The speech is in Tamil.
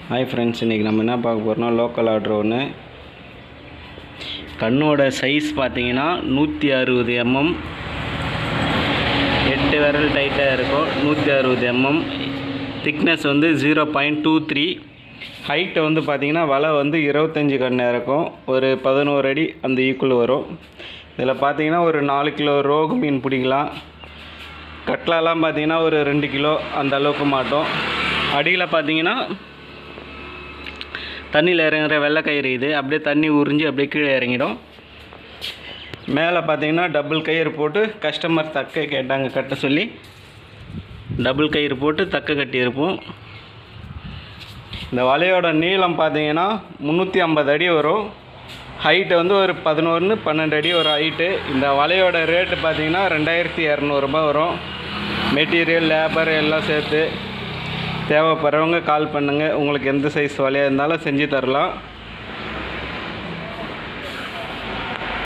ஹாய் ஃப்ரெண்ட்ஸ், இன்றைக்கி நம்ம என்ன பார்க்க போகிறோம்னா லோக்கல் ஆர்டர் ஒன்று. கண்ணோட சைஸ் பார்த்தீங்கன்னா 160 mm, 8 விரல் டைட்டாக இருக்கும். 160 mm, திக்னஸ் வந்து 0.23, ஹைட்டை வந்து பார்த்திங்கன்னா வலை வந்து 25 கண்ணு இருக்கும். ஒரு 11 அடி அந்த ஈக்குவல் வரும். இதில் பார்த்தீங்கன்னா ஒரு 4 கிலோ ரோகு மீன் பிடிக்கலாம். கட்லாலாம் பார்த்தீங்கன்னா ஒரு 2 கிலோ அந்த அளவுக்கு மாட்டோம். அடியில் பார்த்தீங்கன்னா தண்ணியில் இறங்குற வெள்ளைக்கயிறு, இது அப்படியே தண்ணி உறிஞ்சி அப்படியே கீழே இறங்கிடும். மேலே பார்த்தீங்கன்னா டபுள் கயிறு போட்டு கஸ்டமர் தக்கை கேட்டாங்க கட்ட சொல்லி டபுள் கயிறு போட்டு தக்கை கட்டியிருப்போம். இந்த வலையோட நீளம் பார்த்தீங்கன்னா 350 அடி வரும். ஹைட்டு வந்து ஒரு 11-12 அடி ஒரு ஹைட்டு. இந்த வலையோட ரேட்டு பார்த்தீங்கன்னா 2200 ரூபாய் வரும். மெட்டீரியல், லேபர் எல்லாம் சேர்த்து. தேவைப்படுறவங்க கால் பண்ணுங்கள். உங்களுக்கு எந்த சைஸ் வலையாக இருந்தாலும் செஞ்சு தரலாம்.